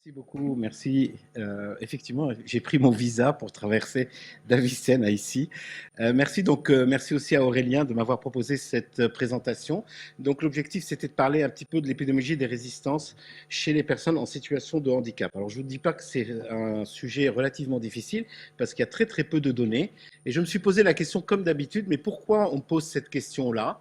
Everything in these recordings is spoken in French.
Merci beaucoup, merci. Effectivement, j'ai pris mon visa pour traverser d'Avicenne à ici. Merci aussi à Aurélien de m'avoir proposé cette présentation. Donc, l'objectif, c'était de parler un petit peu de l'épidémiologie des résistances chez les personnes en situation de handicap. Alors, je ne vous dis pas que c'est un sujet relativement difficile parce qu'il y a très très peu de données. Et je me suis posé la question comme d'habitude, mais pourquoi on pose cette question-là?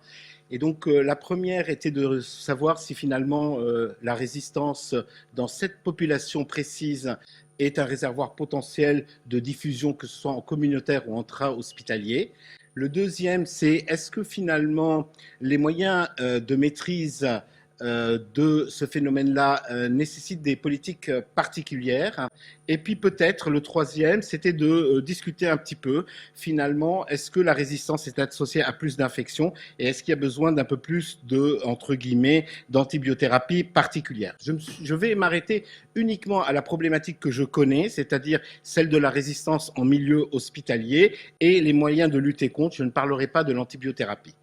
Et donc, la première était de savoir si finalement la résistance dans cette population précise est un réservoir potentiel de diffusion, que ce soit en communautaire ou intra-hospitalier. Le deuxième, c'est est-ce que finalement les moyens de maîtrise de ce phénomène-là nécessitent des politiques particulières. Et puis peut-être le troisième, c'était de discuter un petit peu, finalement, est-ce que la résistance est associée à plus d'infections et est-ce qu'il y a besoin d'un peu plus de, entre guillemets, d'antibiothérapie particulière. Je vais m'arrêter uniquement à la problématique que je connais, c'est-à-dire celle de la résistance en milieu hospitalier et les moyens de lutter contre. Je ne parlerai pas de l'antibiothérapie.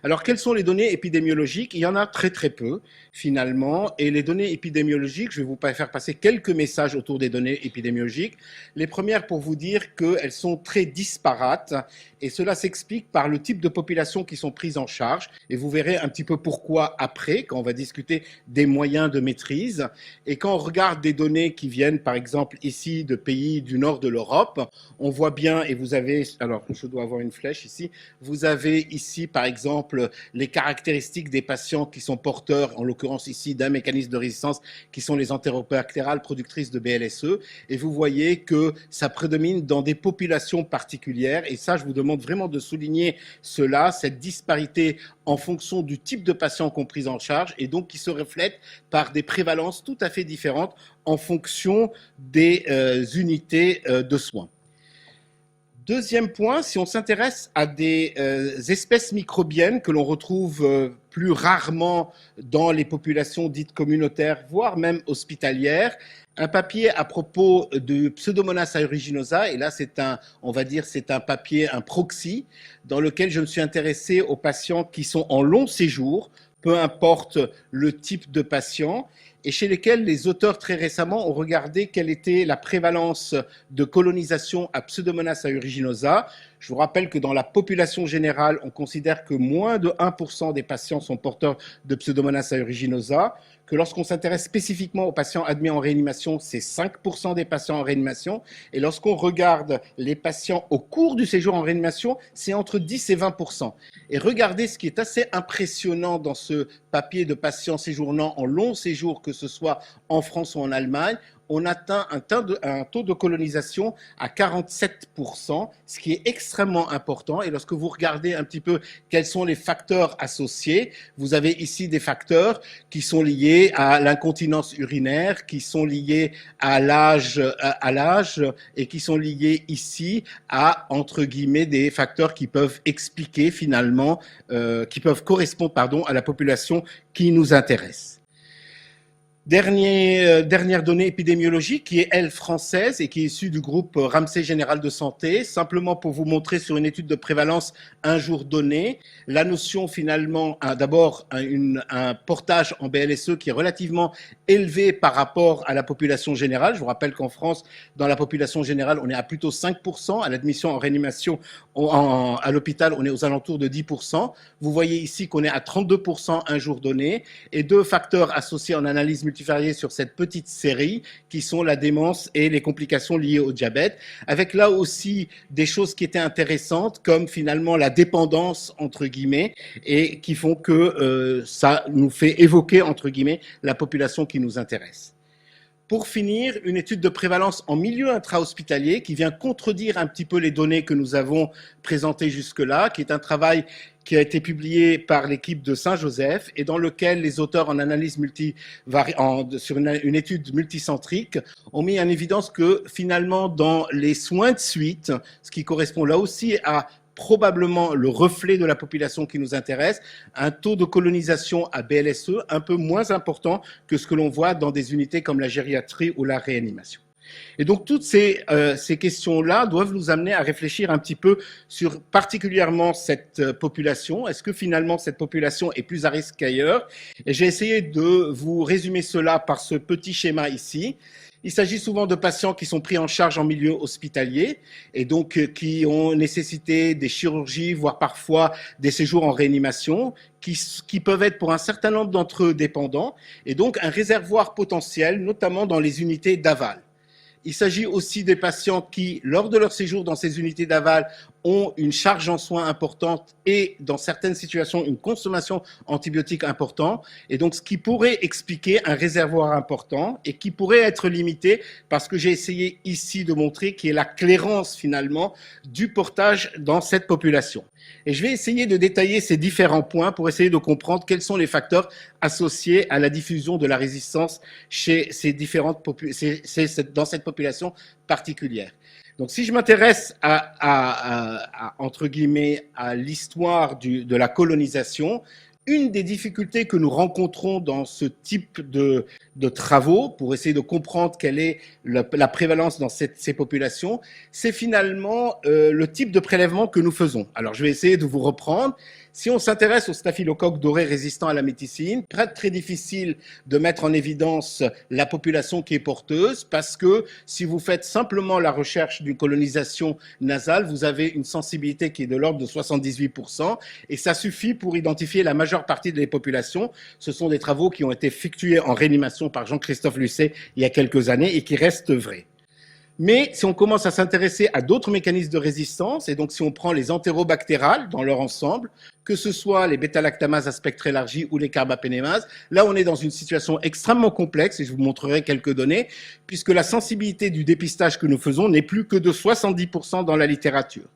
Alors, quelles sont les données épidémiologiques? Il y en a très très peu, finalement. Et les données épidémiologiques, je vais vous faire passer quelques messages autour des données épidémiologiques. Les premières pour vous dire qu'elles sont très disparates. Et cela s'explique par le type de population qui sont prises en charge. Et vous verrez un petit peu pourquoi après, quand on va discuter des moyens de maîtrise. Et quand on regarde des données qui viennent, par exemple, ici, de pays du nord de l'Europe, on voit bien, et vous avez, alors je dois avoir une flèche ici, vous avez ici, par exemple, les caractéristiques des patients qui sont porteurs, en l'occurrence ici, d'un mécanisme de résistance, qui sont les entérobactériales productrices de BLSE. Et vous voyez que ça prédomine dans des populations particulières. Et ça, je vous demande vraiment de souligner cela, cette disparité en fonction du type de patient qu'on prise en charge et donc qui se reflète par des prévalences tout à fait différentes en fonction des unités de soins. Deuxième point, si on s'intéresse à des espèces microbiennes que l'on retrouve plus rarement dans les populations dites communautaires, voire même hospitalières, un papier à propos de Pseudomonas aeruginosa, et là c'est un, on va dire, c'est un papier, un proxy, dans lequel je me suis intéressé aux patients qui sont en long séjour, peu importe le type de patient, et chez lesquels les auteurs très récemment ont regardé quelle était la prévalence de colonisation à Pseudomonas aeruginosa. Je vous rappelle que dans la population générale, on considère que moins de 1% des patients sont porteurs de Pseudomonas aeruginosa, que lorsqu'on s'intéresse spécifiquement aux patients admis en réanimation, c'est 5% des patients en réanimation, et lorsqu'on regarde les patients au cours du séjour en réanimation, c'est entre 10 et 20%. Et regardez ce qui est assez impressionnant dans ce papier de patients séjournant en long séjour, que ce soit en France ou en Allemagne, on atteint un taux de colonisation à 47%, ce qui est extrêmement important. Et lorsque vous regardez un petit peu quels sont les facteurs associés, vous avez ici des facteurs qui sont liés à l'incontinence urinaire, qui sont liés à l'âge et qui sont liés ici à, entre guillemets, des facteurs qui peuvent expliquer finalement, qui peuvent correspondre, pardon, à la population qui nous intéresse. Dernière donnée épidémiologique qui est, elle, française et qui est issue du groupe Ramsay Général de Santé, simplement pour vous montrer sur une étude de prévalence un jour donné, la notion finalement, d'abord un portage en BLSE qui est relativement élevé par rapport à la population générale. Je vous rappelle qu'en France, dans la population générale, on est à plutôt 5%, à l'admission en réanimation à l'hôpital, on est aux alentours de 10%. Vous voyez ici qu'on est à 32% un jour donné, et deux facteurs associés en analyse multivariée sur cette petite série qui sont la démence et les complications liées au diabète, avec là aussi des choses qui étaient intéressantes comme finalement la dépendance entre guillemets et qui font que ça nous fait évoquer entre guillemets la population qui nous intéresse. Pour finir, une étude de prévalence en milieu intra-hospitalier qui vient contredire un petit peu les données que nous avons présentées jusque-là, qui est un travail qui a été publié par l'équipe de Saint-Joseph et dans lequel les auteurs en analyse sur une étude multicentrique ont mis en évidence que finalement dans les soins de suite, ce qui correspond là aussi à probablement le reflet de la population qui nous intéresse, un taux de colonisation à BLSE un peu moins important que ce que l'on voit dans des unités comme la gériatrie ou la réanimation. Et donc toutes ces questions-là doivent nous amener à réfléchir un petit peu sur particulièrement cette population. Est-ce que finalement cette population est plus à risque qu'ailleurs? Et j'ai essayé de vous résumer cela par ce petit schéma ici. Il s'agit souvent de patients qui sont pris en charge en milieu hospitalier et donc qui ont nécessité des chirurgies, voire parfois des séjours en réanimation, qui peuvent être pour un certain nombre d'entre eux dépendants et donc un réservoir potentiel, notamment dans les unités d'aval. Il s'agit aussi des patients qui, lors de leur séjour dans ces unités d'aval, ont une charge en soins importante et, dans certaines situations, une consommation antibiotique importante. Et donc, ce qui pourrait expliquer un réservoir important et qui pourrait être limité parce que j'ai essayé ici de montrer qui est la clairance, finalement, du portage dans cette population. Et je vais essayer de détailler ces différents points pour essayer de comprendre quels sont les facteurs associés à la diffusion de la résistance chez ces différentes dans cette population particulière. Donc, si je m'intéresse entre guillemets, à l'histoire de la colonisation, une des difficultés que nous rencontrons dans ce type de travaux, pour essayer de comprendre quelle est la prévalence dans ces populations, c'est finalement le type de prélèvement que nous faisons. Alors, je vais essayer de vous reprendre. Si on s'intéresse au staphylocoque doré résistant à la méticine, très difficile de mettre en évidence la population qui est porteuse parce que si vous faites simplement la recherche d'une colonisation nasale, vous avez une sensibilité qui est de l'ordre de 78% et ça suffit pour identifier la majeure partie des populations. Ce sont des travaux qui ont été effectués en réanimation par Jean-Christophe Lucet il y a quelques années et qui restent vrais. Mais si on commence à s'intéresser à d'autres mécanismes de résistance, et donc si on prend les entérobactérales dans leur ensemble, que ce soit les bêta-lactamases à spectre élargi ou les carbapénémases, là on est dans une situation extrêmement complexe, et je vous montrerai quelques données, puisque la sensibilité du dépistage que nous faisons n'est plus que de 70% dans la littérature.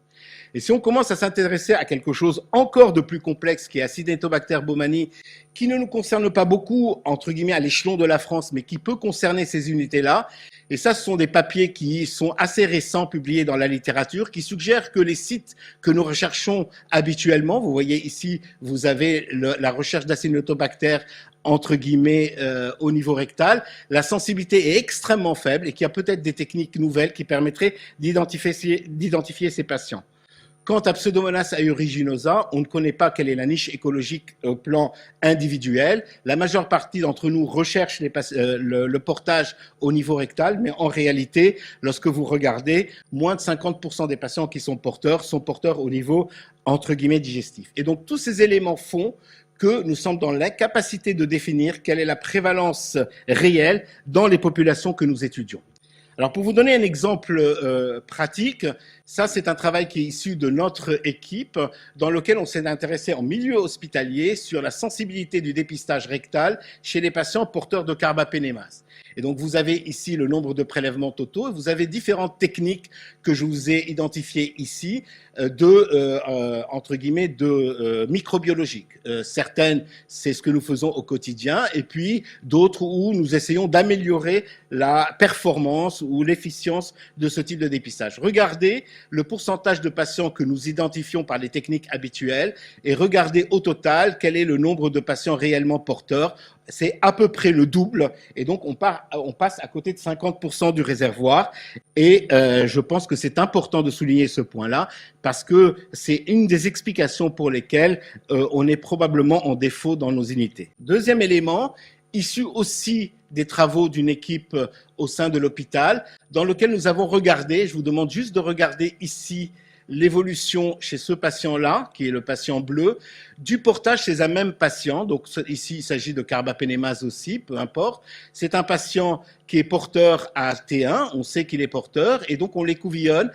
Et si on commence à s'intéresser à quelque chose encore de plus complexe qui est Acinetobacter baumannii, qui ne nous concerne pas beaucoup, entre guillemets, à l'échelon de la France, mais qui peut concerner ces unités-là, et ça, ce sont des papiers qui sont assez récents, publiés dans la littérature, qui suggèrent que les sites que nous recherchons habituellement, vous voyez ici, vous avez la recherche d'Acinetobacter entre guillemets au niveau rectal, la sensibilité est extrêmement faible et qu'il y a peut-être des techniques nouvelles qui permettraient d'identifier ces patients. Quant à Pseudomonas aeruginosa, on ne connaît pas quelle est la niche écologique au plan individuel. La majeure partie d'entre nous recherche le portage au niveau rectal, mais en réalité, lorsque vous regardez, moins de 50% des patients qui sont porteurs au niveau, entre guillemets, digestif. Et donc, tous ces éléments font que nous sommes dans l'incapacité de définir quelle est la prévalence réelle dans les populations que nous étudions. Alors, pour vous donner un exemple pratique, ça, c'est un travail qui est issu de notre équipe dans lequel on s'est intéressé en milieu hospitalier sur la sensibilité du dépistage rectal chez les patients porteurs de carbapénémase. Et donc, vous avez ici le nombre de prélèvements totaux et vous avez différentes techniques que je vous ai identifiées ici entre guillemets, microbiologiques. Certaines, c'est ce que nous faisons au quotidien et puis d'autres où nous essayons d'améliorer la performance ou l'efficience de ce type de dépistage. Regardez le pourcentage de patients que nous identifions par les techniques habituelles et regardez au total quel est le nombre de patients réellement porteurs. C'est à peu près le double et donc on passe à côté de 50% du réservoir et je pense que c'est important de souligner ce point-là parce que c'est une des explications pour lesquelles on est probablement en défaut dans nos unités. Deuxième élément, issu aussi des travaux d'une équipe au sein de l'hôpital dans lequel nous avons regardé, je vous demande juste de regarder ici l'évolution chez ce patient-là, qui est le patient bleu, du portage chez un même patient. Donc ici, il s'agit de carbapénémase aussi, peu importe. C'est un patient qui est porteur à T1, on sait qu'il est porteur, et donc on l'écouvillonne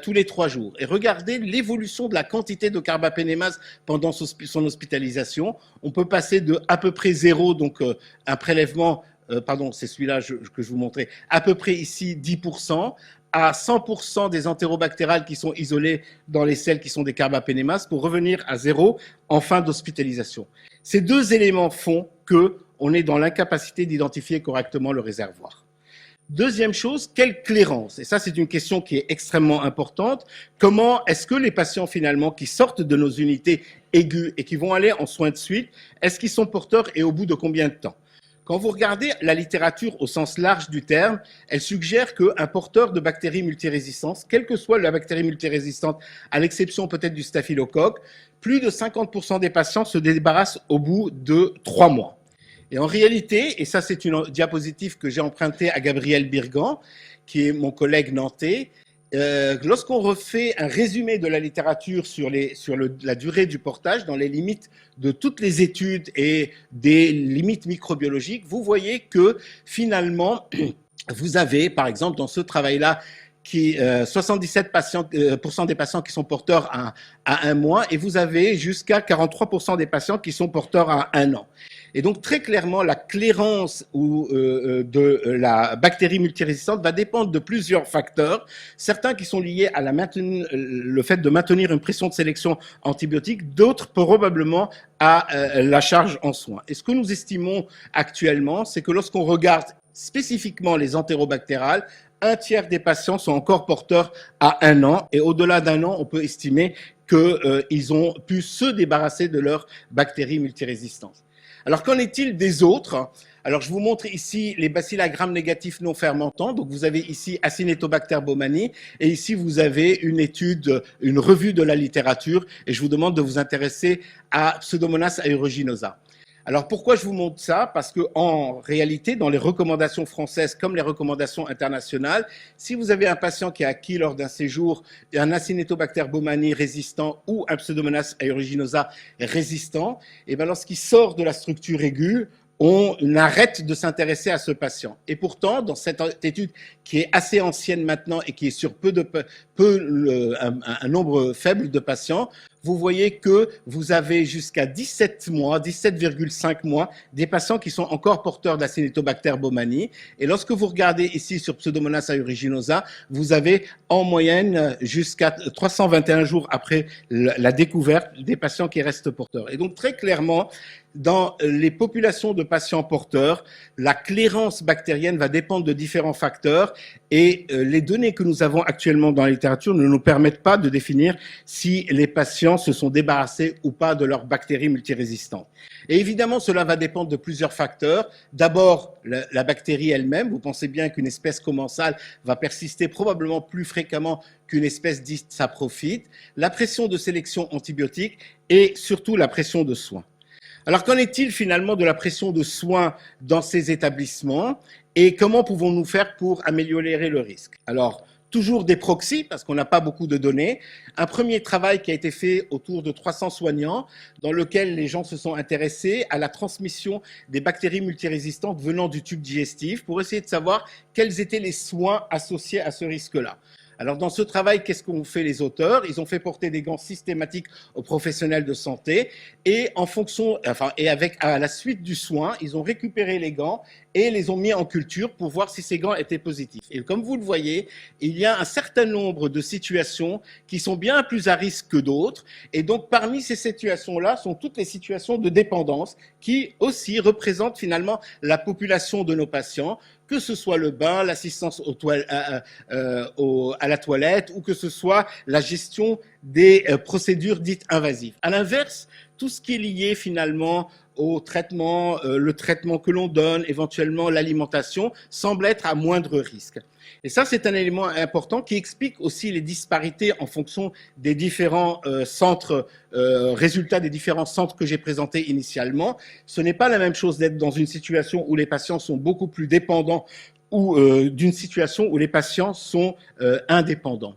tous les 3 jours. Et regardez l'évolution de la quantité de carbapénémase pendant son hospitalisation. On peut passer de à peu près 0, donc un prélèvement, pardon, c'est celui-là que je vous montrais, à peu près ici 10%, à 100% des entérobactérales qui sont isolées dans les selles qui sont des carbapénémases pour revenir à 0 en fin d'hospitalisation. Ces deux éléments font qu'on est dans l'incapacité d'identifier correctement le réservoir. Deuxième chose, quelle clairance? Et ça, c'est une question qui est extrêmement importante. Comment est-ce que les patients, finalement, qui sortent de nos unités aiguës et qui vont aller en soins de suite, est-ce qu'ils sont porteurs et au bout de combien de temps? Quand vous regardez la littérature au sens large du terme, elle suggère qu'un porteur de bactéries multirésistantes, quelle que soit la bactérie multirésistante, à l'exception peut-être du staphylocoque, plus de 50% des patients se débarrassent au bout de 3 mois. Et en réalité, et ça c'est une diapositive que j'ai empruntée à Gabriel Birgan, qui est mon collègue nantais, lorsqu'on refait un résumé de la littérature sur la durée du portage, dans les limites de toutes les études et des limites microbiologiques, vous voyez que finalement, vous avez, par exemple, dans ce travail-là, 77% des patients qui sont porteurs à 1 mois, et vous avez jusqu'à 43% des patients qui sont porteurs à 1 an. Et donc, très clairement, la clairance de la bactérie multirésistante va dépendre de plusieurs facteurs, certains qui sont liés à le fait de maintenir une pression de sélection antibiotique, d'autres probablement à la charge en soins. Et ce que nous estimons actuellement, c'est que lorsqu'on regarde spécifiquement les entérobactérales, 1/3 des patients sont encore porteurs à 1 an, et au-delà d'1 an, on peut estimer qu'ils ont pu se débarrasser de leur bactéries multirésistantes. Alors, qu'en est-il des autres? Alors, je vous montre ici les bacilles à gram négatifs non fermentants. Donc, vous avez ici Acinetobacter baumannii, et ici, vous avez une étude, une revue de la littérature, et je vous demande de vous intéresser à Pseudomonas aeruginosa. Alors, pourquoi je vous montre ça? Parce que, en réalité, dans les recommandations françaises comme les recommandations internationales, si vous avez un patient qui a acquis lors d'un séjour un Acinetobacter baumannii résistant ou un Pseudomonas aeruginosa résistant, et bien lorsqu'il sort de la structure aiguë, on arrête de s'intéresser à ce patient. Et pourtant, dans cette étude qui est assez ancienne maintenant et qui est sur un nombre faible de patients, vous voyez que vous avez jusqu'à 17 mois, 17,5 mois, des patients qui sont encore porteurs d'Acinetobacter baumannii. Et lorsque vous regardez ici sur Pseudomonas aeruginosa, vous avez en moyenne jusqu'à 321 jours après la découverte des patients qui restent porteurs. Et donc très clairement, dans les populations de patients porteurs, la clairance bactérienne va dépendre de différents facteurs, et les données que nous avons actuellement dans la littérature ne nous permettent pas de définir si les patients se sont débarrassés ou pas de leurs bactéries multirésistantes. Et évidemment, cela va dépendre de plusieurs facteurs. D'abord, la bactérie elle-même. Vous pensez bien qu'une espèce commensale va persister probablement plus fréquemment qu'une espèce dite saprophyte. La pression de sélection antibiotique et surtout la pression de soins. Alors, qu'en est-il finalement de la pression de soins dans ces établissements et comment pouvons-nous faire pour améliorer le risque? Alors, toujours des proxys, parce qu'on n'a pas beaucoup de données. Un premier travail qui a été fait autour de 300 soignants, dans lequel les gens se sont intéressés à la transmission des bactéries multirésistantes venant du tube digestif, pour essayer de savoir quels étaient les soins associés à ce risque-là. Alors, dans ce travail, qu'est-ce qu'ont fait les auteurs? Ils ont fait porter des gants systématiques aux professionnels de santé, et à la suite du soin, ils ont récupéré les gants et les ont mis en culture pour voir si ces gants étaient positifs. Et comme vous le voyez, il y a un certain nombre de situations qui sont bien plus à risque que d'autres. Et donc, parmi ces situations-là sont toutes les situations de dépendance qui aussi représentent finalement la population de nos patients, que ce soit le bain, l'assistance à la toilette, ou que ce soit la gestion des procédures dites invasives. À l'inverse, tout ce qui est lié finalement au traitement, le traitement que l'on donne, éventuellement l'alimentation, semble être à moindre risque. Et ça, c'est un élément important qui explique aussi les disparités en fonction des différents résultats des différents centres que j'ai présentés initialement. Ce n'est pas la même chose d'être dans une situation où les patients sont beaucoup plus dépendants ou d'une situation où les patients sont indépendants.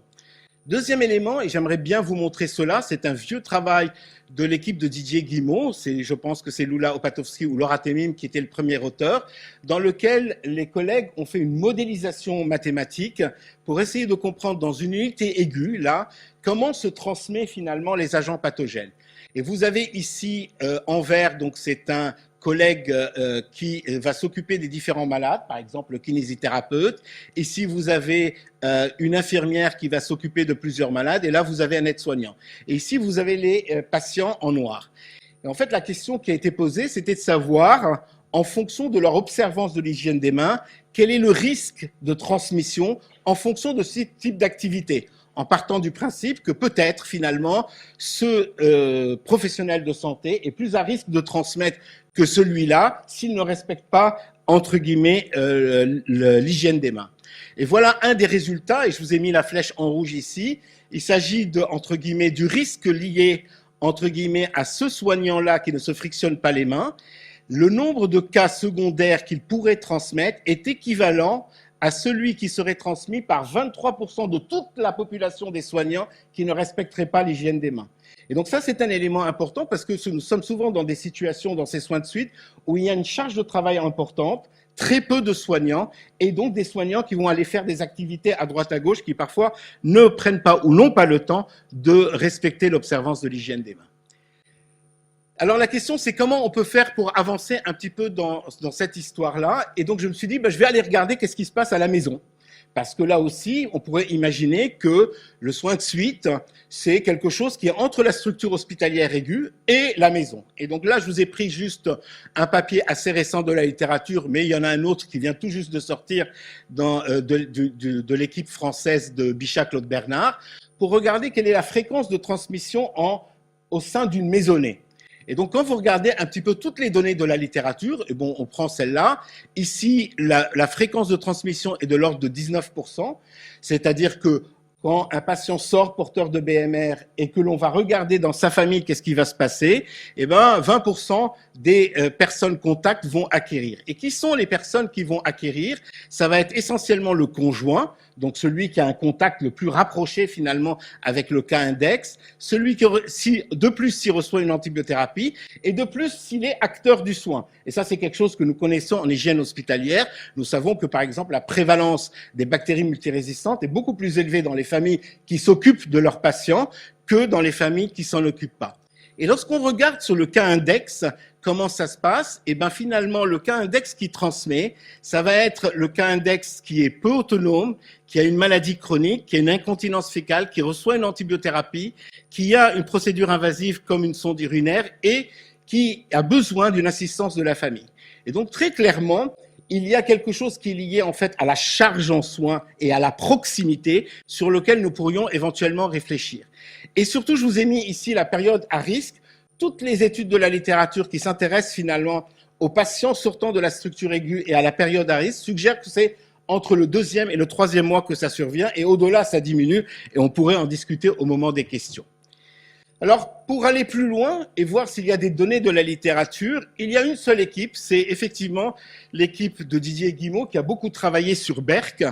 Deuxième élément, et j'aimerais bien vous montrer cela, c'est un vieux travail de l'équipe de Didier Guimont, je pense que c'est Lula Opatovski ou Laura Temim qui était le premier auteur, dans lequel les collègues ont fait une modélisation mathématique pour essayer de comprendre dans une unité aiguë, là, comment se transmet finalement les agents pathogènes. Et vous avez ici en vert, donc c'est un collègue qui va s'occuper des différents malades, par exemple le kinésithérapeute. Ici, vous avez une infirmière qui va s'occuper de plusieurs malades, et là, vous avez un aide-soignant. Et ici, vous avez les patients en noir. Et en fait, la question qui a été posée, c'était de savoir, en fonction de leur observance de l'hygiène des mains, quel est le risque de transmission en fonction de ce type d'activité. en partant du principe que peut-être finalement ce professionnel de santé est plus à risque de transmettre que celui-là s'il ne respecte pas, entre guillemets, l'hygiène des mains. Et voilà un des résultats, et je vous ai mis la flèche en rouge ici. Il s'agit de, entre guillemets, du risque lié, entre guillemets, à ce soignant-là qui ne se frictionne pas les mains. Le nombre de cas secondaires qu'il pourrait transmettre est équivalent à celui qui serait transmis par 23% de toute la population des soignants qui ne respecteraient pas l'hygiène des mains. Et donc ça, c'est un élément important parce que nous sommes souvent dans des situations, dans ces soins de suite, où il y a une charge de travail importante, très peu de soignants, et donc des soignants qui vont aller faire des activités à droite à gauche qui parfois ne prennent pas ou n'ont pas le temps de respecter l'observance de l'hygiène des mains. Alors la question, c'est comment on peut faire pour avancer un petit peu dans cette histoire-là. Et donc je me suis dit, je vais aller regarder qu'est-ce qui se passe à la maison. Parce que là aussi, on pourrait imaginer que le soin de suite, c'est quelque chose qui est entre la structure hospitalière aiguë et la maison. Et donc là, je vous ai pris juste un papier assez récent de la littérature, mais il y en a un autre qui vient tout juste de sortir de l'équipe française de Bichat-Claude Bernard, pour regarder quelle est la fréquence de transmission au sein d'une maisonnée. Et donc, quand vous regardez un petit peu toutes les données de la littérature, et bon, on prend celle-là, ici, la fréquence de transmission est de l'ordre de 19%, c'est-à-dire que quand un patient sort porteur de BMR et que l'on va regarder dans sa famille qu'est-ce qui va se passer, eh ben 20% des personnes contacts vont acquérir. Et qui sont les personnes qui vont acquérir? Ça va être essentiellement le conjoint, donc celui qui a un contact le plus rapproché finalement avec le cas index, celui qui, de plus, s'il reçoit une antibiothérapie, et de plus, s'il est acteur du soin. Et ça, c'est quelque chose que nous connaissons en hygiène hospitalière. Nous savons que, par exemple, la prévalence des bactéries multirésistantes est beaucoup plus élevée dans les familles qui s'occupent de leurs patients que dans les familles qui s'en occupent pas. Et lorsqu'on regarde sur le cas index, comment ça se passe? Et bien finalement, le cas index qui transmet, ça va être le cas index qui est peu autonome, qui a une maladie chronique, qui a une incontinence fécale, qui reçoit une antibiothérapie, qui a une procédure invasive comme une sonde urinaire et qui a besoin d'une assistance de la famille. Et donc très clairement, il y a quelque chose qui est lié en fait à la charge en soins et à la proximité sur lequel nous pourrions éventuellement réfléchir. Et surtout, je vous ai mis ici la période à risque. Toutes les études de la littérature qui s'intéressent finalement aux patients sortant de la structure aiguë et à la période à risque suggèrent que c'est entre le 2e et le 3e mois que ça survient et au-delà, ça diminue et on pourrait en discuter au moment des questions. Alors, pour aller plus loin et voir s'il y a des données de la littérature, il y a une seule équipe, c'est effectivement l'équipe de Didier Guimau qui a beaucoup travaillé sur Berck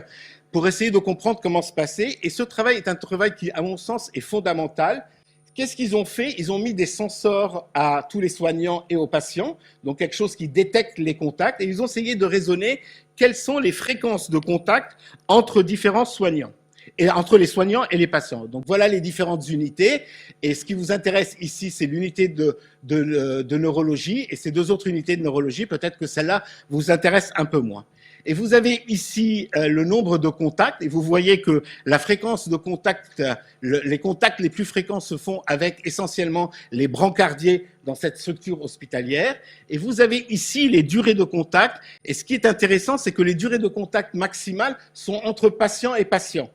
pour essayer de comprendre comment se passer. Et ce travail est un travail qui, à mon sens, est fondamental. Qu'est-ce qu'ils ont fait? Ils ont mis des sensors à tous les soignants et aux patients, donc quelque chose qui détecte les contacts, et ils ont essayé de raisonner quelles sont les fréquences de contact entre différents soignants. Et entre les soignants et les patients. Donc voilà les différentes unités. Et ce qui vous intéresse ici, c'est l'unité de neurologie. Et ces deux autres unités de neurologie, peut-être que celle-là vous intéresse un peu moins. Et vous avez ici le nombre de contacts. Et vous voyez que la fréquence de contact, les contacts les plus fréquents se font avec essentiellement les brancardiers dans cette structure hospitalière. Et vous avez ici les durées de contact. Et ce qui est intéressant, c'est que les durées de contact maximales sont entre patients et patients.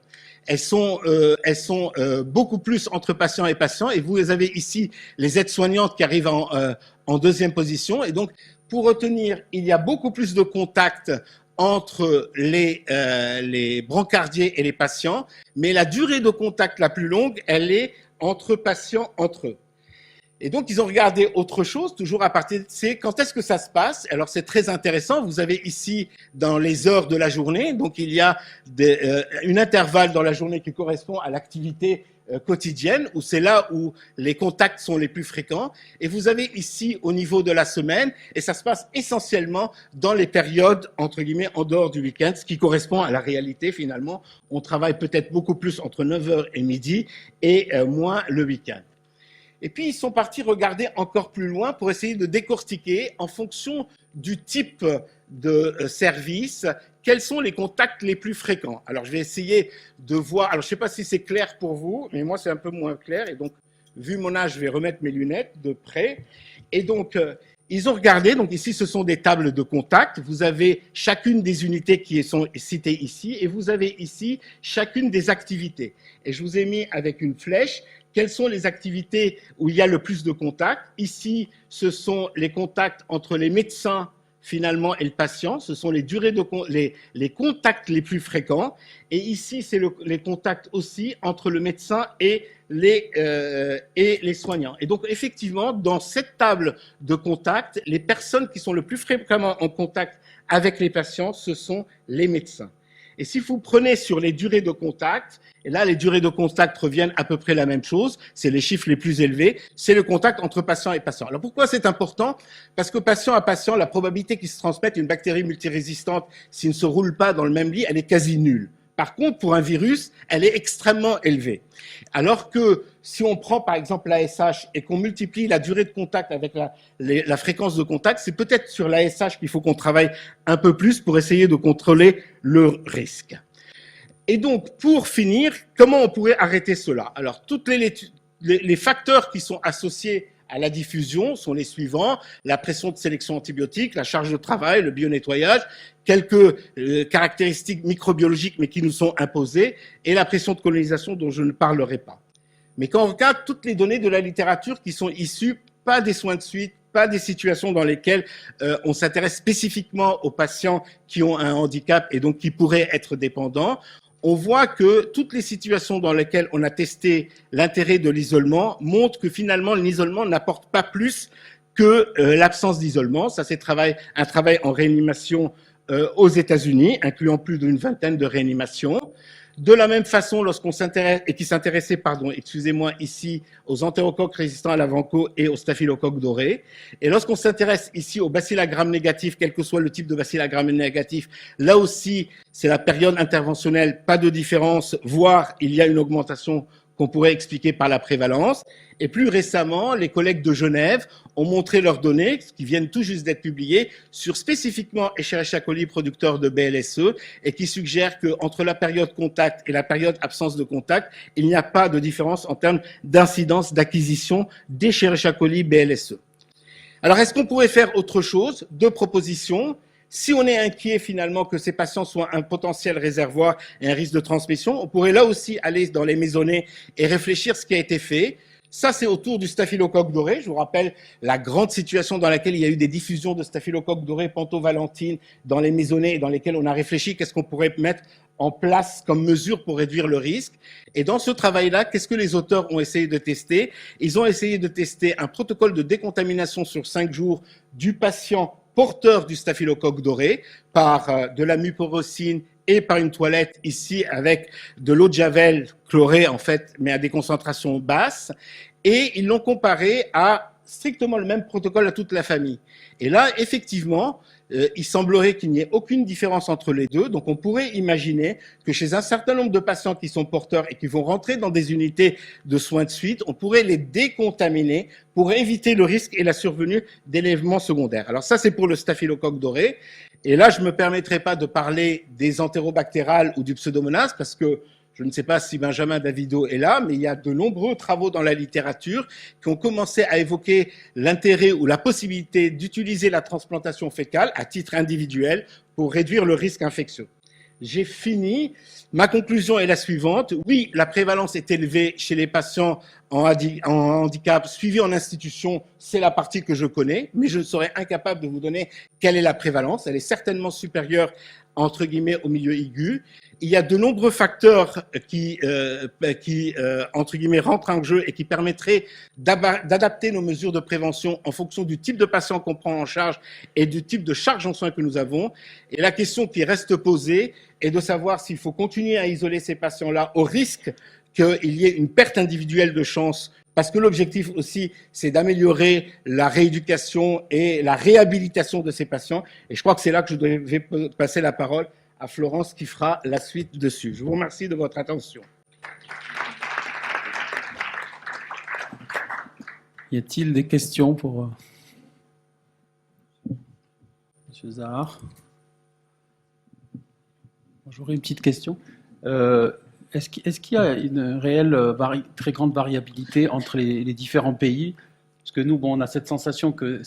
Elles sont beaucoup plus entre patients et patients. Et vous avez ici les aides-soignantes qui arrivent en deuxième position. Et donc, pour retenir, il y a beaucoup plus de contacts entre les brancardiers et les patients. Mais la durée de contact la plus longue, elle est entre patients entre eux. Et donc, ils ont regardé autre chose, toujours à partir de quand est-ce que ça se passe. Alors, c'est très intéressant. Vous avez ici, dans les heures de la journée, donc il y a une intervalle dans la journée qui correspond à l'activité quotidienne, où c'est là où les contacts sont les plus fréquents. Et vous avez ici, au niveau de la semaine, et ça se passe essentiellement dans les périodes, entre guillemets, en dehors du week-end, ce qui correspond à la réalité, finalement. On travaille peut-être beaucoup plus entre 9h et midi et moins le week-end. Et puis, ils sont partis regarder encore plus loin pour essayer de décortiquer, en fonction du type de service, quels sont les contacts les plus fréquents. Alors, je vais essayer de voir. Alors, je ne sais pas si c'est clair pour vous, mais moi, c'est un peu moins clair. Et donc, vu mon âge, je vais remettre mes lunettes de près. Et donc, Ils ont regardé, donc ici ce sont des tables de contact, vous avez chacune des unités qui sont citées ici, et vous avez ici chacune des activités. Et je vous ai mis avec une flèche quelles sont les activités où il y a le plus de contacts. Ici, ce sont les contacts entre les médecins finalement et le patient, ce sont les durées de les contacts les plus fréquents, et ici c'est les contacts aussi entre le médecin et les soignants. Et donc effectivement, dans cette table de contact, les personnes qui sont le plus fréquemment en contact avec les patients, ce sont les médecins. Et si vous prenez sur les durées de contact, et là les durées de contact reviennent à peu près la même chose, c'est les chiffres les plus élevés, c'est le contact entre patient et patient. Alors pourquoi c'est important? Parce que patient à patient, la probabilité qu'il se transmette une bactérie multirésistante s'il ne se roule pas dans le même lit, elle est quasi nulle. Par contre, pour un virus, elle est extrêmement élevée. Alors que si on prend par exemple l'ASH et qu'on multiplie la durée de contact avec la fréquence de contact, c'est peut-être sur l'ASH qu'il faut qu'on travaille un peu plus pour essayer de contrôler le risque. Et donc, pour finir, comment on pourrait arrêter cela? Alors, tous les facteurs qui sont associés à la diffusion sont les suivants: la pression de sélection antibiotique, la charge de travail, le bionettoyage, quelques caractéristiques microbiologiques mais qui nous sont imposées, et la pression de colonisation dont je ne parlerai pas. Mais quand on regarde toutes les données de la littérature qui sont issues, pas des soins de suite, pas des situations dans lesquelles on s'intéresse spécifiquement aux patients qui ont un handicap et donc qui pourraient être dépendants, on voit que toutes les situations dans lesquelles on a testé l'intérêt de l'isolement montrent que finalement l'isolement n'apporte pas plus que l'absence d'isolement. Ça, c'est un travail en réanimation aux États-Unis, incluant plus d'une vingtaine de réanimations. De la même façon, lorsqu'on s'intéresse, et qui s'intéressait, pardon, excusez-moi, ici, aux entérocoques résistants à la vanco et au staphylocoque doré. Et lorsqu'on s'intéresse ici au bacillogramme négatif, quel que soit le type de bacillogramme négatif, là aussi, c'est la période interventionnelle, pas de différence, voire il y a une augmentation qu'on pourrait expliquer par la prévalence. Et plus récemment, les collègues de Genève ont montré leurs données, qui viennent tout juste d'être publiées, sur spécifiquement Escherichia coli producteur de BLSE, et qui suggèrent qu'entre la période contact et la période absence de contact, il n'y a pas de différence en termes d'incidence d'acquisition d'Escherichia coli BLSE. Alors, est-ce qu'on pourrait faire autre chose? Deux propositions. Si on est inquiet finalement que ces patients soient un potentiel réservoir et un risque de transmission, on pourrait là aussi aller dans les maisonnées et réfléchir ce qui a été fait. Ça, c'est autour du staphylocoque doré. Je vous rappelle la grande situation dans laquelle il y a eu des diffusions de staphylocoque doré pentavalentine dans les maisonnées et dans lesquelles on a réfléchi qu'est-ce qu'on pourrait mettre en place comme mesure pour réduire le risque. Et dans ce travail-là, qu'est-ce que les auteurs ont essayé de tester? Ils ont essayé de tester un protocole de décontamination sur 5 jours du patient porteur du staphylocoque doré par de la mupirocine et par une toilette ici avec de l'eau de javel chlorée en fait, mais à des concentrations basses. Et ils l'ont comparé à strictement le même protocole à toute la famille. Et là, effectivement, il semblerait qu'il n'y ait aucune différence entre les deux. Donc, on pourrait imaginer que chez un certain nombre de patients qui sont porteurs et qui vont rentrer dans des unités de soins de suite, on pourrait les décontaminer pour éviter le risque et la survenue d'éléments secondaires. Alors ça, c'est pour le staphylocoque doré. Et là, je ne me permettrai pas de parler des entérobactérales ou du pseudomonas parce que je ne sais pas si Benjamin Davido est là, mais il y a de nombreux travaux dans la littérature qui ont commencé à évoquer l'intérêt ou la possibilité d'utiliser la transplantation fécale à titre individuel pour réduire le risque infectieux. J'ai fini. Ma conclusion est la suivante. Oui, la prévalence est élevée chez les patients en handicap suivis en institution. C'est la partie que je connais, mais je serais incapable de vous donner quelle est la prévalence. Elle est certainement supérieure, entre guillemets, au milieu aigu. Il y a de nombreux facteurs qui entre guillemets, rentrent en jeu et qui permettraient d'adapter nos mesures de prévention en fonction du type de patient qu'on prend en charge et du type de charge en soins que nous avons. Et la question qui reste posée est de savoir s'il faut continuer à isoler ces patients-là au risque qu'il y ait une perte individuelle de chance, parce que l'objectif aussi, c'est d'améliorer la rééducation et la réhabilitation de ces patients. Et je crois que c'est là que je vais passer la parole à Florence qui fera la suite dessus. Je vous remercie de votre attention. Y a-t-il des questions pour M. Zahar? J'aurais une petite question. Est-ce qu'il y a une réelle, très grande variabilité entre les différents pays? Parce que nous, bon, on a cette sensation que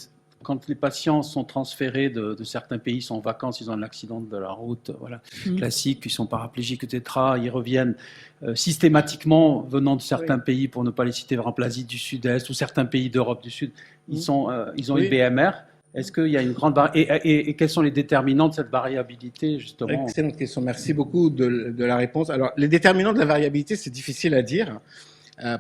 quand les patients sont transférés de certains pays, ils sont en vacances, ils ont un accident de la route, voilà, classique, ils sont paraplégiques, etc., ils reviennent systématiquement venant de certains pays, pour ne pas les citer, par exemple l'Asie du Sud-Est ou certains pays d'Europe du Sud, ils ont une BMR. Est-ce qu'il y a une grande et quels sont les déterminants de cette variabilité, justement? Excellente question, merci beaucoup de la réponse. Alors, les déterminants de la variabilité, c'est difficile à dire.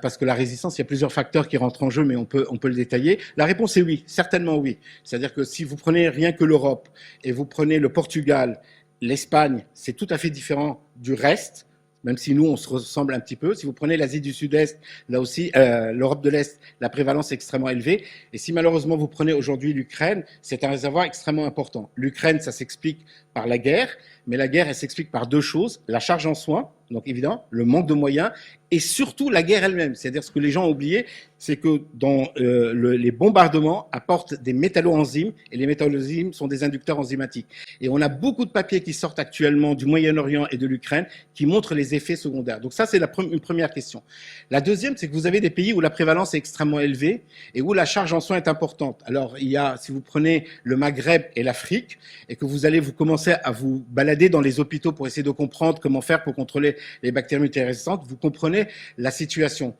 Parce que la résistance, il y a plusieurs facteurs qui rentrent en jeu, mais on peut le détailler. La réponse est oui, certainement oui. C'est-à-dire que si vous prenez rien que l'Europe et vous prenez le Portugal, l'Espagne, c'est tout à fait différent du reste, même si nous, on se ressemble un petit peu. Si vous prenez l'Asie du Sud-Est, là aussi, l'Europe de l'Est, la prévalence est extrêmement élevée. Et si malheureusement vous prenez aujourd'hui l'Ukraine, c'est un réservoir extrêmement important. L'Ukraine, ça s'explique par la guerre, mais la guerre, elle s'explique par deux choses. La charge en soins, donc évidemment, le manque de moyens, et surtout la guerre elle-même. C'est-à-dire ce que les gens ont oublié, c'est que dans les bombardements apportent des métalloenzymes, et les métalloenzymes sont des inducteurs enzymatiques. Et on a beaucoup de papiers qui sortent actuellement du Moyen-Orient et de l'Ukraine qui montrent les effets secondaires. Donc ça, c'est une première question. La deuxième, c'est que vous avez des pays où la prévalence est extrêmement élevée et où la charge en soins est importante. Alors, il y a, si vous prenez le Maghreb et l'Afrique, et que vous allez commencer à vous balader dans les hôpitaux pour essayer de comprendre comment faire pour contrôler les bactéries multirésistantes, vous comprenez la situation.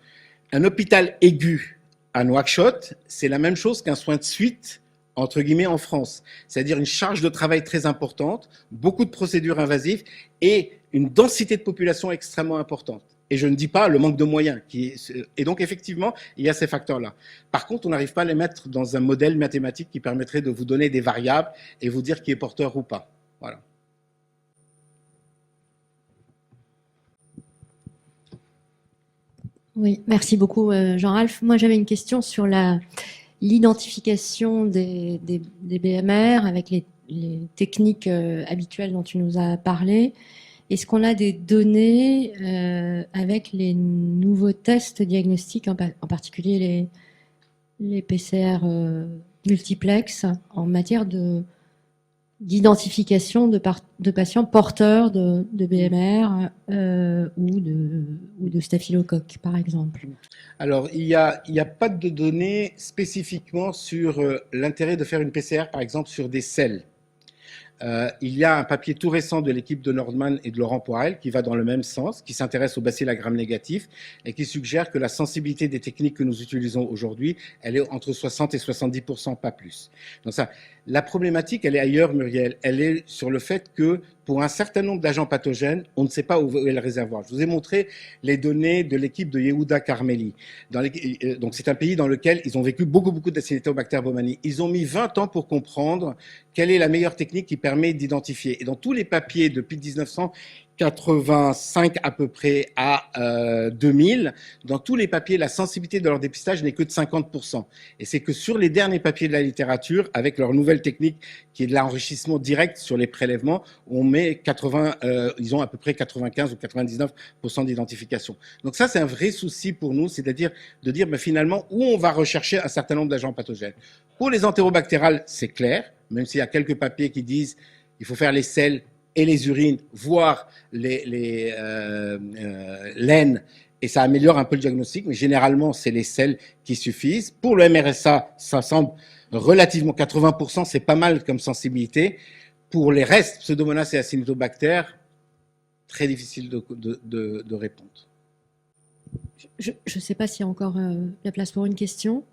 Un hôpital aigu à Nouakchott, c'est la même chose qu'un soin de suite, entre guillemets, en France. C'est-à-dire une charge de travail très importante, beaucoup de procédures invasives et une densité de population extrêmement importante. Et je ne dis pas le manque de moyens. Et donc, effectivement, il y a ces facteurs-là. Par contre, on n'arrive pas à les mettre dans un modèle mathématique qui permettrait de vous donner des variables et vous dire qui est porteur ou pas. Voilà. Oui, merci beaucoup, Jean-Ralph. Moi, j'avais une question sur l'identification des BMR avec les techniques habituelles dont tu nous as parlé. Est-ce qu'on a des données avec les nouveaux tests diagnostiques, en particulier les PCR multiplex, en matière d'identification de patients porteurs de BMR ou de staphylocoque, par exemple? Alors, il y a pas de données spécifiquement sur l'intérêt de faire une PCR, par exemple, sur des selles. Il y a un papier tout récent de l'équipe de Nordman et de Laurent Poirel qui va dans le même sens, qui s'intéresse au bacilles à gram négatif et qui suggère que la sensibilité des techniques que nous utilisons aujourd'hui, elle est entre 60 et 70%, pas plus. Donc ça, la problématique, elle est ailleurs, Muriel. Elle est sur le fait que pour un certain nombre d'agents pathogènes, on ne sait pas où est le réservoir. Je vous ai montré les données de l'équipe de Yehuda Carmeli. Donc c'est un pays dans lequel ils ont vécu beaucoup d'Acinetobacter baumannii. Ils ont mis 20 ans pour comprendre quelle est la meilleure technique qui permet d'identifier. Et dans tous les papiers depuis 1985 à peu près à 2000, dans tous les papiers, la sensibilité de leur dépistage n'est que de 50%. Et c'est que sur les derniers papiers de la littérature, avec leur nouvelle technique qui est de l'enrichissement direct sur les prélèvements, on met ils ont à peu près 95 ou 99% d'identification. Donc ça, c'est un vrai souci pour nous, c'est-à-dire de dire finalement où on va rechercher un certain nombre d'agents pathogènes. Pour les entérobactérales, c'est clair, même s'il y a quelques papiers qui disent il faut faire les selles et les urines, voire les l'aine, et ça améliore un peu le diagnostic, mais généralement, c'est les selles qui suffisent. Pour le MRSA, ça semble relativement 80%, c'est pas mal comme sensibilité. Pour les restes, Pseudomonas et Acinetobacter, très difficile de répondre. Je ne sais pas s'il y a encore la place pour une question.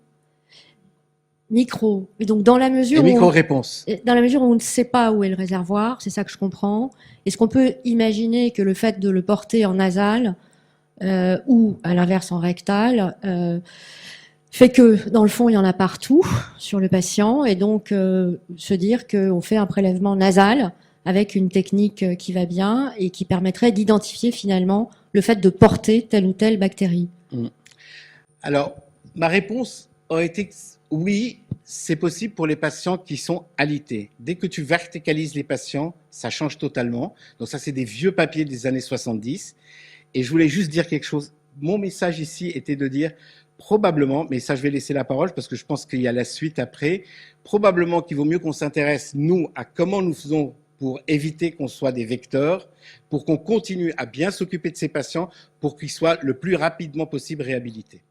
Micro. Et donc, dans la mesure micro-réponse. Dans la mesure où on ne sait pas où est le réservoir, c'est ça que je comprends, est-ce qu'on peut imaginer que le fait de le porter en nasal ou, à l'inverse, en rectal, fait que, dans le fond, il y en a partout sur le patient, et donc se dire qu'on fait un prélèvement nasal avec une technique qui va bien et qui permettrait d'identifier finalement le fait de porter telle ou telle bactérie? Alors, ma réponse aurait été oui, c'est possible pour les patients qui sont alités. Dès que tu verticalises les patients, ça change totalement. Donc ça, c'est des vieux papiers des années 70. Et je voulais juste dire quelque chose. Mon message ici était de dire probablement, mais ça je vais laisser la parole parce que je pense qu'il y a la suite après, probablement qu'il vaut mieux qu'on s'intéresse, nous, à comment nous faisons pour éviter qu'on soit des vecteurs, pour qu'on continue à bien s'occuper de ces patients, pour qu'ils soient le plus rapidement possible réhabilités.